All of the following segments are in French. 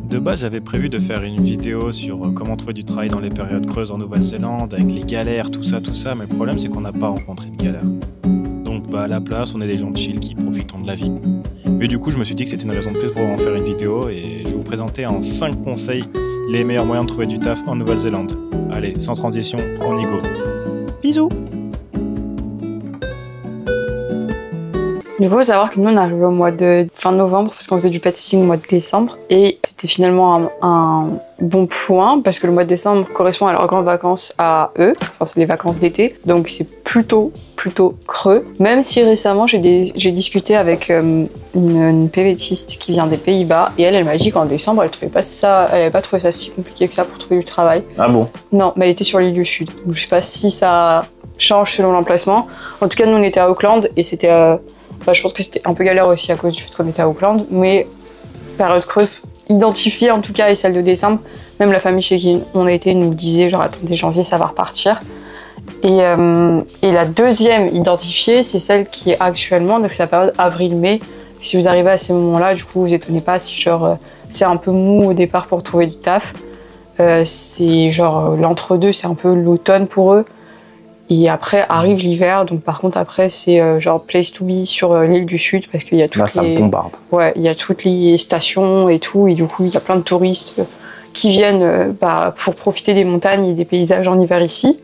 De base, j'avais prévu de faire une vidéo sur comment trouver du travail dans les périodes creuses en Nouvelle-Zélande, avec les galères, tout ça, mais le problème c'est qu'on n'a pas rencontré de galères. Donc à la place, on est des gens chill qui profitent de la vie. Et du coup, je me suis dit que c'était une raison de plus pour en faire une vidéo et je vais vous présenter en 5 conseils les meilleurs moyens de trouver du taf en Nouvelle-Zélande. Allez, sans transition, on y go. Bisous! Du coup, il faut savoir que nous, on est arrivé au mois de fin novembre parce qu'on faisait du pet sitting au mois de décembre. Et c'était finalement un bon point parce que le mois de décembre correspond à leurs grandes vacances à eux. Enfin, c'est les vacances d'été. Donc, c'est plutôt creux. Même si récemment, j'ai discuté avec une PVTiste qui vient des Pays-Bas. Et elle m'a dit qu'en décembre, elle n'avait pas trouvé ça si compliqué que ça pour trouver du travail. Ah bon? Non, mais elle était sur l'île du Sud. Donc, je sais pas si ça change selon l'emplacement. En tout cas, nous, on était à Auckland et c'était... je pense que c'était un peu galère aussi à cause du fait qu'on était à Auckland, mais période creuse identifiée en tout cas est celle de décembre. Même la famille chez qui on a été nous disait genre attendez janvier ça va repartir. Et la deuxième identifiée c'est celle qui est actuellement, donc c'est la période avril-mai. Si vous arrivez à ces moments-là, du coup vous étonnez pas si genre c'est un peu mou au départ pour trouver du taf. C'est genre l'entre-deux, c'est un peu l'automne pour eux. Et après arrive l'hiver, donc par contre après c'est genre place to be sur l'île du Sud parce qu'il y a toutes ça bombarde. Ouais, il y a toutes les stations et tout, et du coup il y a plein de touristes qui viennent pour profiter des montagnes et des paysages en hiver ici.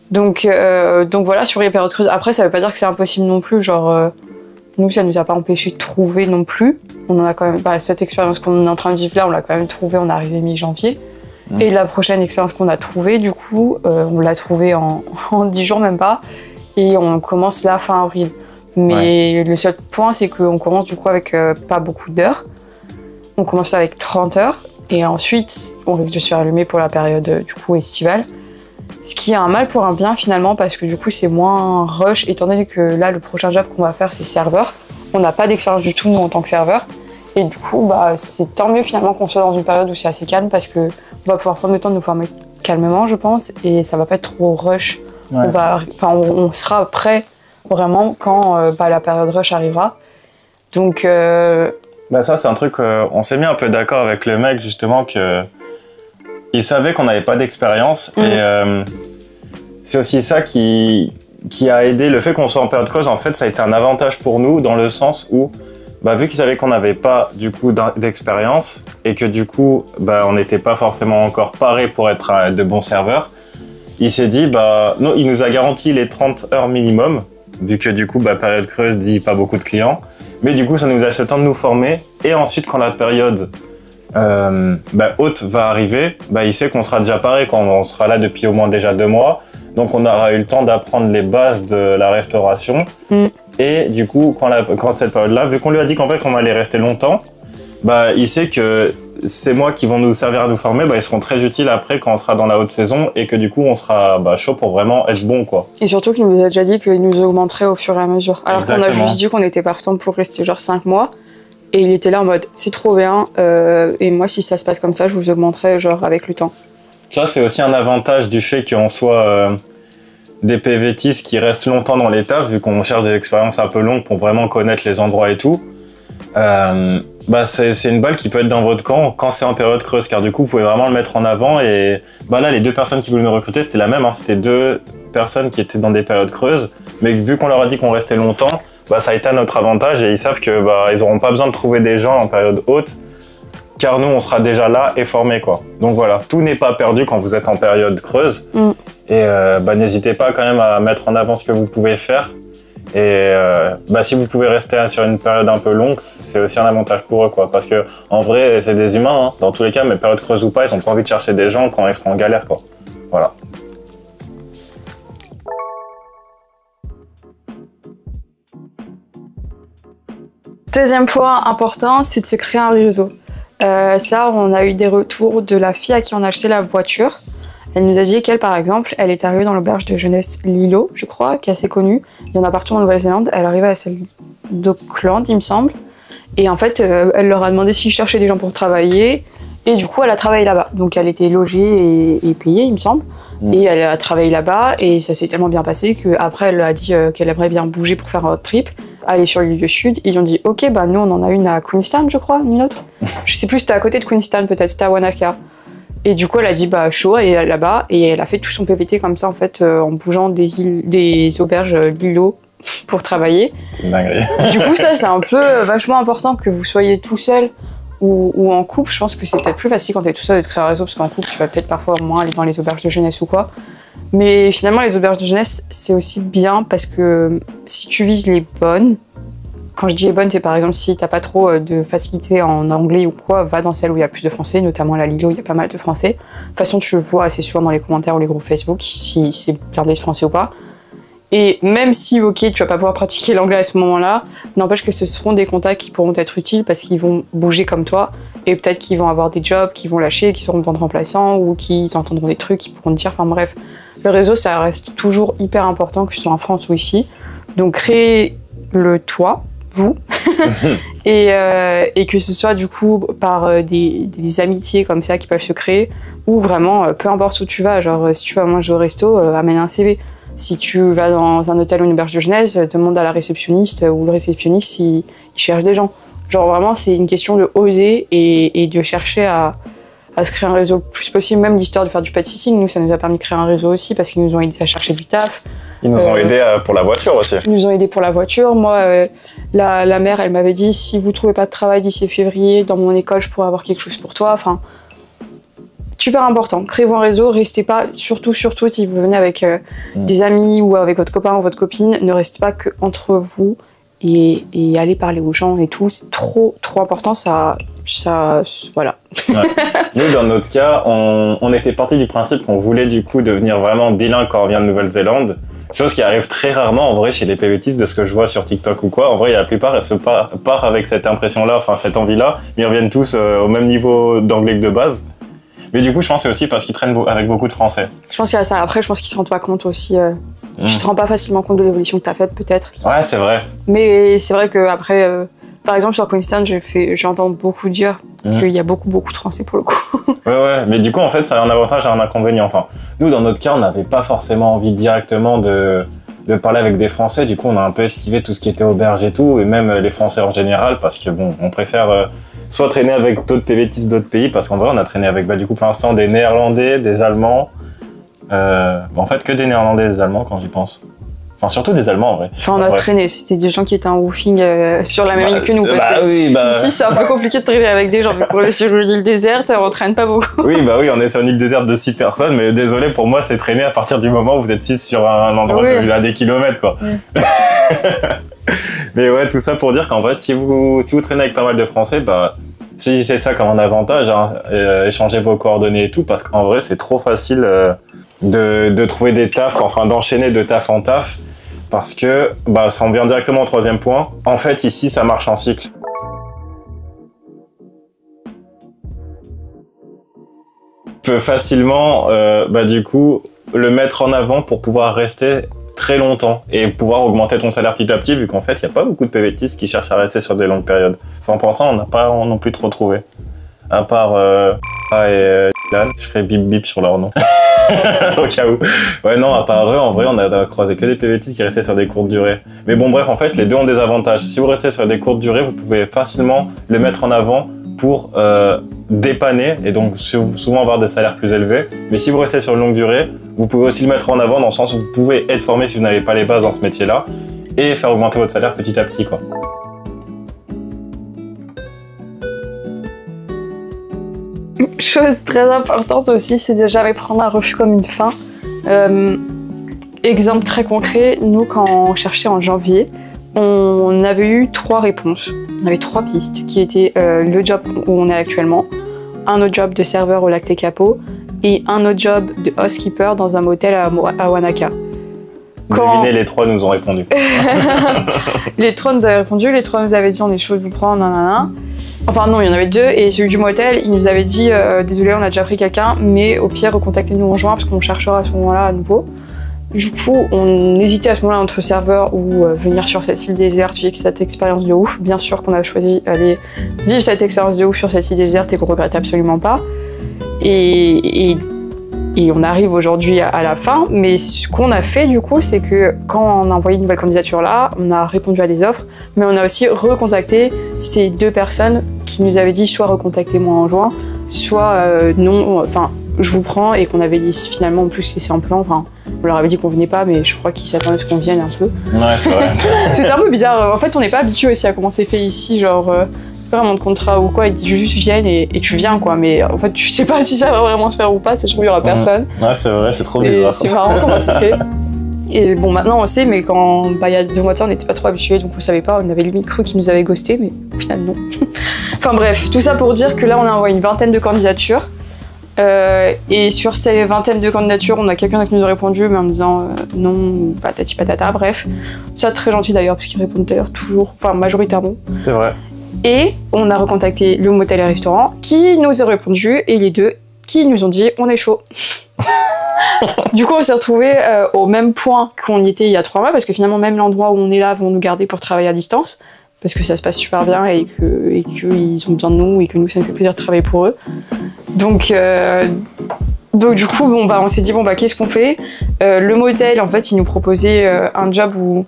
Donc voilà sur les périodes creuses. Après ça veut pas dire que c'est impossible non plus, genre nous ça nous a pas empêché de trouver non plus. On en a quand même cette expérience qu'on est en train de vivre là, on l'a quand même trouvé, on est arrivé mi-janvier. Et la prochaine expérience qu'on a trouvée, du coup, on l'a trouvée en 10 jours, même pas. Et on commence là, fin avril. Mais le seul point, c'est qu'on commence du coup avec pas beaucoup d'heures. On commence avec 30 heures. Et ensuite, on risque de se faire allumer pour la période du coup estivale. Ce qui est un mal pour un bien finalement, parce que du coup, c'est moins rush, étant donné que là, le prochain job qu'on va faire, c'est serveur. On n'a pas d'expérience du tout, nous, en tant que serveur. Et du coup, c'est tant mieux finalement qu'on soit dans une période où c'est assez calme, parce que on va pouvoir prendre le temps de nous former calmement, je pense, et ça va pas être trop rush. Ouais. On sera prêt vraiment quand la période rush arrivera. Donc, ça c'est un truc, on s'est mis un peu d'accord avec le mec justement que il savait qu'on n'avait pas d'expérience et c'est aussi ça qui a aidé le fait qu'on soit en période creuse. En fait, ça a été un avantage pour nous dans le sens où vu qu'ils savaient qu'on n'avait pas du coup d'expérience et que du coup on n'était pas forcément encore paré pour être de bons serveurs, il s'est dit non, il nous a garanti les 30 heures minimum, vu que du coup période creuse dit pas beaucoup de clients, mais du coup ça nous laisse le temps de nous former et ensuite quand la période haute va arriver, il sait qu'on sera déjà paré quand on sera là depuis au moins déjà 2 mois, donc on aura eu le temps d'apprendre les bases de la restauration. Et du coup, quand cette période-là, vu qu'on lui a dit qu'en fait qu'on allait rester longtemps, il sait que ces mois qui vont nous servir à nous former, ils seront très utiles après quand on sera dans la haute saison et que du coup on sera chaud pour vraiment être bon quoi. Et surtout qu'il nous a déjà dit qu'il nous augmenterait au fur et à mesure. Alors qu'on a juste dit qu'on était partant pour rester genre 5 mois et il était là en mode c'est trop bien et moi si ça se passe comme ça, je vous augmenterai genre avec le temps. Ça c'est aussi un avantage du fait qu'on soit des PVTistes qui restent longtemps dans les tafs, vu qu'on cherche des expériences un peu longues pour vraiment connaître les endroits et tout. C'est une balle qui peut être dans votre camp quand c'est en période creuse, car du coup vous pouvez vraiment le mettre en avant. Et là les 2 personnes qui voulaient nous recruter c'était la même, c'était 2 personnes qui étaient dans des périodes creuses, mais vu qu'on leur a dit qu'on restait longtemps, ça a été à notre avantage et ils savent que ils n'auront pas besoin de trouver des gens en période haute, car nous on sera déjà là et formés quoi. Donc voilà, tout n'est pas perdu quand vous êtes en période creuse. Et n'hésitez pas quand même à mettre en avant ce que vous pouvez faire. Et si vous pouvez rester sur une période un peu longue, c'est aussi un avantage pour eux quoi. Parce que en vrai, c'est des humains, dans tous les cas, mais période creuse ou pas, ils ont pas envie de chercher des gens quand ils seront en galère quoi. Voilà. Deuxième point important, c'est de se créer un réseau. Ça, on a eu des retours de la fille à qui on a acheté la voiture. Elle nous a dit qu'elle, par exemple, elle est arrivée dans l'auberge de jeunesse Lilo, je crois, qui est assez connue. Il y en a partout en Nouvelle-Zélande. Elle arrivait à celle d'Auckland, il me semble. Et en fait, elle leur a demandé s'ils cherchaient des gens pour travailler. Et du coup, elle a travaillé là-bas. Donc, elle était logée et payée, il me semble. Et elle a travaillé là-bas. Et ça s'est tellement bien passé qu'après, elle a dit qu'elle aimerait bien bouger pour faire un road trip. aller sur l'île du Sud. Ils ont dit ok, bah nous on en a une à Queenstown, je crois, une autre. Je sais plus, c'était à côté de Queenstown peut-être, c'était à Wanaka. Et du coup elle a dit bah chaud, elle est là-bas et elle a fait tout son PVT comme ça en fait en bougeant des auberges d'îlots pour travailler. Dinguerie. Du coup ça c'est un peu vachement important que vous soyez tout seul ou en couple. Je pense que c'est peut-être plus facile quand t'es tout seul de créer un réseau parce qu'en couple tu vas peut-être parfois moins aller dans les auberges de jeunesse ou quoi. Mais finalement les auberges de jeunesse c'est aussi bien parce que si tu vises les bonnes, quand je dis les bonnes c'est par exemple si t'as pas trop de facilité en anglais ou quoi, va dans celle où il y a plus de français, notamment la Lilo, il y a pas mal de français. De toute façon tu le vois assez souvent dans les commentaires ou les groupes Facebook si c'est blindé de français ou pas. Et même si, ok, tu vas pas pouvoir pratiquer l'anglais à ce moment-là, n'empêche que ce seront des contacts qui pourront être utiles parce qu'ils vont bouger comme toi et peut-être qu'ils vont avoir des jobs, qu'ils vont lâcher, qu'ils seront de remplaçants ou qu'ils t'entendront des trucs, qu'ils pourront te dire, enfin bref. Le réseau, ça reste toujours hyper important, que ce soit en France ou ici. Donc créez-le toi, vous, et que ce soit du coup par des amitiés comme ça qui peuvent se créer ou vraiment, peu importe où tu vas, genre si tu vas manger au resto, amène un CV. Si tu vas dans un hôtel ou une auberge de jeunesse, demande à la réceptionniste ou le réceptionniste s'il cherche des gens. Genre vraiment, c'est une question de oser et de chercher à se créer un réseau le plus possible. Même l'histoire de faire du pet sitting, nous, ça nous a permis de créer un réseau aussi parce qu'ils nous ont aidés à chercher du taf. Ils nous ont aidés pour la voiture aussi. Ils nous ont aidés pour la voiture. Moi, la mère, elle m'avait dit, si vous trouvez pas de travail d'ici février, dans mon école, je pourrais avoir quelque chose pour toi. Enfin, super important. Créez-vous un réseau, restez pas, surtout si vous venez avec des amis ou avec votre copain ou votre copine, ne restez pas que entre vous et allez parler aux gens et tout. C'est trop important, ça voilà. Ouais. Nous, dans notre cas, on était parti du principe qu'on voulait du coup devenir vraiment bilingue quand on vient de Nouvelle-Zélande. Chose qui arrive très rarement en vrai chez les PVTistes de ce que je vois sur TikTok ou quoi. En vrai, la plupart, elles se partent avec cette impression-là, enfin cette envie-là, mais ils reviennent tous au même niveau d'anglais que de base. Mais du coup, je pense que c'est aussi parce qu'ils traînent avec beaucoup de Français. Je pense qu'il y a ça. Après, je pense qu'ils se rendent pas compte aussi. Tu te rends pas facilement compte de l'évolution que t'as faite, peut-être. Ouais, c'est vrai. Mais c'est vrai que après, par exemple, sur Queenstown, j'entends beaucoup dire qu'il y a beaucoup de Français pour le coup. Ouais. Mais du coup, en fait, ça a un avantage et un inconvénient. Enfin, nous, dans notre cas, on n'avait pas forcément envie directement de parler avec des Français. Du coup, on a un peu esquivé tout ce qui était auberge et tout, et même les Français en général, parce que bon, on préfère soit traîner avec d'autres PVTistes d'autres pays, parce qu'en vrai, on a traîné avec, du coup, pour l'instant, des Néerlandais, des Allemands. En fait, que des Néerlandais et des Allemands quand j'y pense. Enfin, surtout des Allemands en vrai. Enfin, on a traîné, c'était des gens qui étaient en woofing sur la même île que nous. Ici, c'est un peu compliqué de traîner avec des gens. Vu qu'on est sur une île déserte, on traîne pas beaucoup. Oui, on est sur une île déserte de 6 personnes, mais désolé, pour moi, c'est traîner à partir du moment où vous êtes 6 sur un endroit à des kilomètres, quoi. Mais ouais, tout ça pour dire qu'en fait, si vous traînez avec pas mal de Français, si c'est ça comme un avantage, hein, échangez vos coordonnées et tout, parce qu'en vrai, c'est trop facile de trouver des tafs, enfin d'enchaîner de taf en taf. Parce que, ça en vient directement au troisième point. En fait, ici, ça marche en cycle. On peut facilement, du coup, le mettre en avant pour pouvoir rester très longtemps et pouvoir augmenter ton salaire petit à petit, vu qu'en fait, il n'y a pas beaucoup de PVTistes qui cherchent à rester sur des longues périodes. Enfin, pour l'instant, on n'a pas non plus trop trouvé. À part je ferai bip bip sur leur nom. Au cas où. Ouais, non, à part eux, en vrai, on a croisé que des PVTistes qui restaient sur des courtes durées. Mais bon, bref, en fait, les deux ont des avantages. Si vous restez sur des courtes durées, vous pouvez facilement le mettre en avant pour dépanner et donc souvent avoir des salaires plus élevés. Mais si vous restez sur une longue durée, vous pouvez aussi le mettre en avant dans le sens où vous pouvez être formé si vous n'avez pas les bases dans ce métier-là et faire augmenter votre salaire petit à petit, quoi. Chose très importante aussi, c'est de jamais prendre un refus comme une fin. Exemple très concret, nous quand on cherchait en janvier, on avait eu 3 réponses. On avait 3 pistes qui étaient le job où on est actuellement, un autre job de serveur au lac Tekapo et un autre job de housekeeper dans un motel à Wanaka. Devinez, les 3 nous ont répondu. Les 3 nous avaient répondu, les 3 nous avaient dit on est chaud de vous prendre, nanana. Enfin non, il y en avait 2 et celui du motel, il nous avait dit désolé, on a déjà pris quelqu'un, mais au pire recontactez-nous en juin parce qu'on cherchera à ce moment-là à nouveau. Du coup, on hésitait à ce moment-là entre serveur ou venir sur cette île déserte, vivre cette expérience de ouf. Bien sûr qu'on a choisi d'aller vivre cette expérience de ouf sur cette île déserte et qu'on regrette absolument pas. Et Et on arrive aujourd'hui à la fin, mais ce qu'on a fait du coup, c'est que quand on a envoyé une nouvelle candidature là, on a répondu à des offres, mais on a aussi recontacté ces 2 personnes qui nous avaient dit soit recontactez-moi en juin, soit non, enfin je vous prends, et qu'on avait finalement en plus laissé en plan, enfin on leur avait dit qu'on venait pas, mais je crois qu'ils s'attendaient à ce qu'on vienne un peu. Ouais, c'est vrai. C'était un peu bizarre, en fait on n'est pas habitué aussi à comment c'est fait ici, genre vraiment de contrat ou quoi, ils disent juste viennent et tu viens quoi, mais en fait tu sais pas si ça va vraiment se faire ou pas, c'est sûr qu'il y aura personne. Ouais, c'est vrai, c'est trop bizarre. C'est marrant comment c'est fait. Et bon, maintenant on sait, mais quand il y a 2 mois de temps, on n'était pas trop habitués, donc on savait pas, on avait limite cru qu'ils nous avaient ghosté, mais au final non. Enfin bref, tout ça pour dire que là on a envoyé une vingtaine de candidatures. Et sur ces vingtaines de candidatures, on a quelqu'un qui nous a répondu, mais en me disant non, patati patata, bref. Ça très gentil d'ailleurs, parce qu'ils répondent d'ailleurs toujours, enfin majoritairement. C'est vrai. Et on a recontacté le motel et restaurant qui nous a répondu, et les 2 qui nous ont dit on est chaud. Du coup on s'est retrouvés au même point qu'on y était il y a 3 mois, parce que finalement même l'endroit où on est là vont nous garder pour travailler à distance, parce que ça se passe super bien et qu'ils ont besoin de nous et que nous ça nous fait plaisir de travailler pour eux. Donc du coup bon on s'est dit bon qu'est-ce qu'on fait. Le motel en fait il nous proposait un job où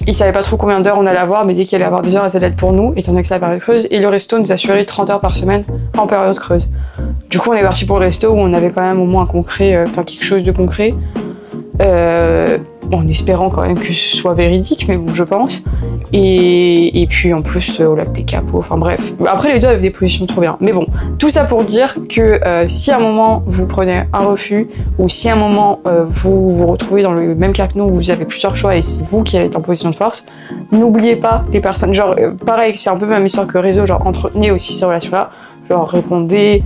ils savaient pas trop combien d'heures on allait avoir, mais dès qu'il allait avoir des heures, elles allaient être pour nous, étant donné que c'est la période creuse. Et le resto nous assurait 30 heures par semaine en période creuse. Du coup, on est parti pour le resto où on avait quand même au moins un concret, quelque chose de concret. En espérant quand même que ce soit véridique, mais bon, je pense. Et puis en plus, au lac des Capots, enfin bref. Après, les 2 avaient des positions trop bien. Mais bon, tout ça pour dire que si à un moment vous prenez un refus, ou si à un moment vous vous retrouvez dans le même cas que nous, où vous avez plusieurs choix et c'est vous qui êtes en position de force, n'oubliez pas les personnes. Genre, pareil, c'est un peu la même histoire que le réseau, genre entretenez aussi ces relations-là. Genre répondez,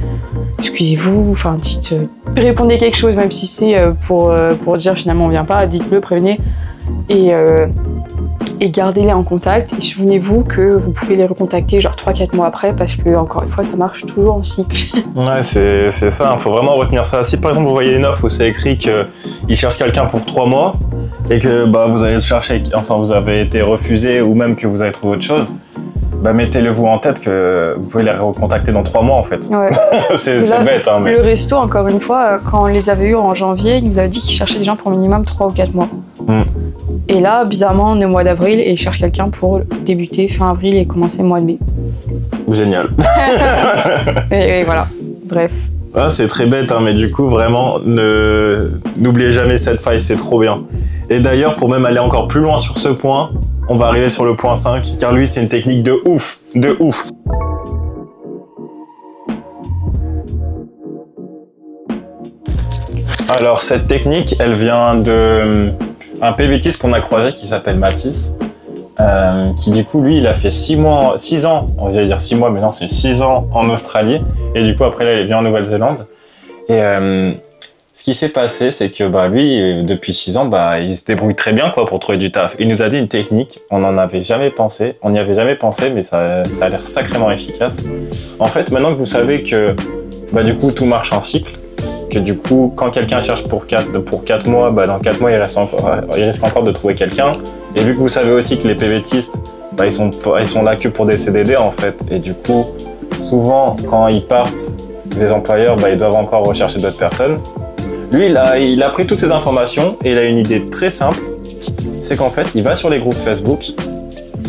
excusez-vous, enfin dites, répondez quelque chose, même si c'est pour dire finalement on vient pas, dites-le, prévenez, et gardez-les en contact, et souvenez-vous que vous pouvez les recontacter genre 3-4 mois après, parce que encore une fois ça marche toujours en cycle. Ouais, c'est ça, il faut vraiment retenir ça. Si par exemple vous voyez une offre où c'est écrit qu'ils cherchent quelqu'un pour 3 mois, et que vous avez cherché, enfin vous avez été refusé, ou même que vous avez trouvé autre chose, mettez-le vous en tête que vous pouvez les recontacter dans 3 mois en fait. Ouais. c'est bête. Hein, mais... Le resto, encore une fois, quand on les avait eus en janvier, ils nous avaient dit qu'ils cherchaient des gens pour minimum 3 ou 4 mois. Et là, bizarrement, on est au mois d'avril et ils cherchent quelqu'un pour débuter fin avril et commencer le mois de mai. Génial. et voilà, bref. Ah, c'est très bête, hein, mais du coup, vraiment, n'oubliez jamais cette faille, c'est trop bien. Et d'ailleurs, pour même aller encore plus loin sur ce point, on va arriver sur le point 5, car lui, c'est une technique de ouf, de ouf. Alors, cette technique, elle vient d'un PVTiste qu'on a croisé qui s'appelle Mathis, qui du coup, lui, il a fait 6 ans, on va dire 6 mois, mais non, c'est 6 ans en Australie, et du coup, après, là, il est venu en Nouvelle-Zélande. Et ce qui s'est passé, c'est que lui, depuis 6 ans, il se débrouille très bien quoi pour trouver du taf. Il nous a dit une technique, on n'y avait jamais pensé, mais ça a l'air sacrément efficace. En fait, maintenant que vous savez que du coup tout marche en cycle, que du coup quand quelqu'un cherche pour 4 mois, dans 4 mois il risque encore de trouver quelqu'un. Et vu que vous savez aussi que les PVTistes, ils sont là que pour des CDD en fait. Et du coup, souvent quand ils partent, les employeurs ils doivent encore rechercher d'autres personnes. Lui, il a pris toutes ces informations et il a une idée très simple, c'est qu'en fait, il va sur les groupes Facebook.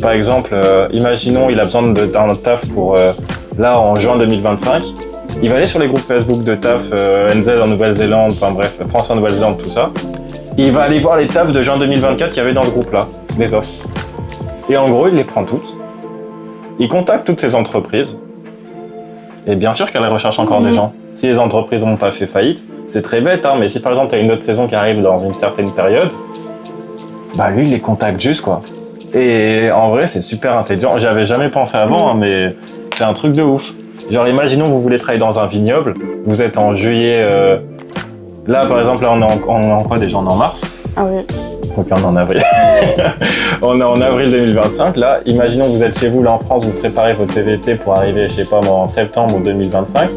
Par exemple, imaginons il a besoin d'un taf pour là en juin 2025. Il va aller sur les groupes Facebook de taf NZ en Nouvelle-Zélande, enfin bref, France en Nouvelle-Zélande, tout ça. Et il va aller voir les tafs de juin 2024 qu'il y avait dans le groupe là, les offres. Et en gros, il les prend toutes. Il contacte toutes ces entreprises. Et bien sûr qu'elle recherche encore des gens. Si les entreprises n'ont pas fait faillite, c'est très bête, hein, mais si par exemple tu as une autre saison qui arrive dans une certaine période, lui il les contacte juste quoi. Et en vrai c'est super intelligent, j'y avais jamais pensé avant, hein, mais c'est un truc de ouf. Genre imaginons vous voulez travailler dans un vignoble, vous êtes en juillet, là par exemple là on est en quoi déjà, on est en mars. Ah oui. Ok, on est en avril. On est en avril 2025, là, imaginons que vous êtes chez vous là en France, vous préparez votre PVT pour arriver, je sais pas moi, en septembre 2025.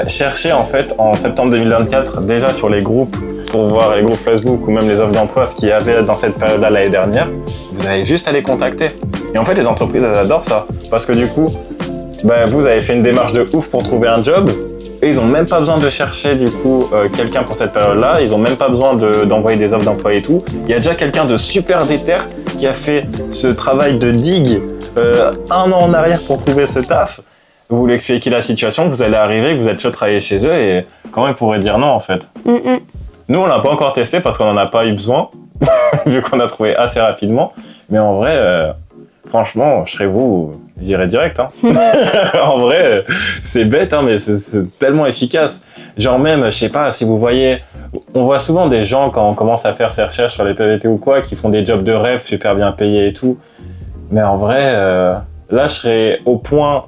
Cherchez en fait en septembre 2024 déjà sur les groupes pour voir les groupes Facebook ou même les offres d'emploi, ce qu'il y avait dans cette période-là l'année dernière. Vous avez juste à les contacter. Et en fait les entreprises elles adorent ça parce que du coup bah, vous avez fait une démarche de ouf pour trouver un job. Et ils ont même pas besoin de chercher du coup quelqu'un pour cette période-là. Ils ont même pas besoin d'envoyer des offres d'emploi et tout. Il y a déjà quelqu'un de super déter qui a fait ce travail de digue 1 an en arrière pour trouver ce taf. Vous lui expliquez la situation, vous allez arriver, que vous êtes chaud de travailler chez eux et comment ils pourraient dire non en fait. Nous on l'a pas encore testé parce qu'on en a pas eu besoin vu qu'on a trouvé assez rapidement. Mais en vrai, franchement, je serais vous, je dirais direct. Hein. En vrai, c'est bête, hein, mais c'est tellement efficace. Genre même, je sais pas, si vous voyez, on voit souvent des gens quand on commence à faire ses recherches sur les PVT ou quoi, qui font des jobs de rêve super bien payés et tout. Mais en vrai, là, je serais au point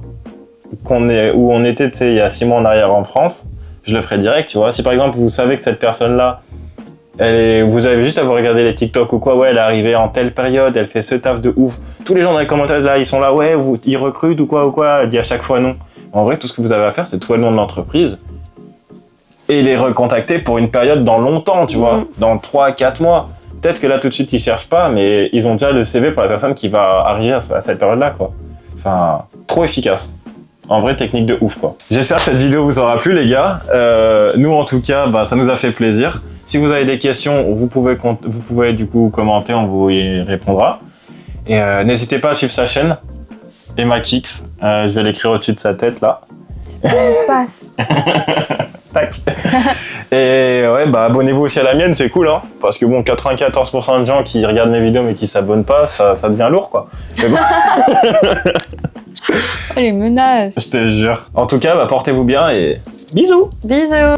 où on était, tu sais, il y a 6 mois en arrière en France, je le ferais direct, tu vois. Si par exemple, vous savez que cette personne-là, vous avez juste à vous regarder les TikTok ou quoi, ouais, elle est arrivée en telle période, elle fait ce taf de ouf. Tous les gens dans les commentaires là, ils sont là, ouais, ils recrutent ou quoi, elle dit à chaque fois non. En vrai, tout ce que vous avez à faire, c'est trouver le nom de l'entreprise et les recontacter pour une période dans longtemps, tu vois, dans 3-4 mois. Peut-être que là, tout de suite, ils cherchent pas, mais ils ont déjà le CV pour la personne qui va arriver à cette période-là, quoi. Enfin, trop efficace. En vrai, technique de ouf, quoi. J'espère que cette vidéo vous aura plu, les gars. Nous, en tout cas, bah, ça nous a fait plaisir. Si vous avez des questions, vous pouvez du coup commenter, on vous y répondra. Et n'hésitez pas à suivre sa chaîne, Emma Kicks. Je vais l'écrire au-dessus de sa tête, là. C'est pas passe. Tac. Et ouais, bah abonnez-vous aussi à la mienne, c'est cool, hein. Parce que bon, 94% de gens qui regardent mes vidéos mais qui s'abonnent pas, ça devient lourd, quoi. Mais bon. Oh, les menaces. Je te jure. En tout cas, bah, portez-vous bien et bisous. Bisous.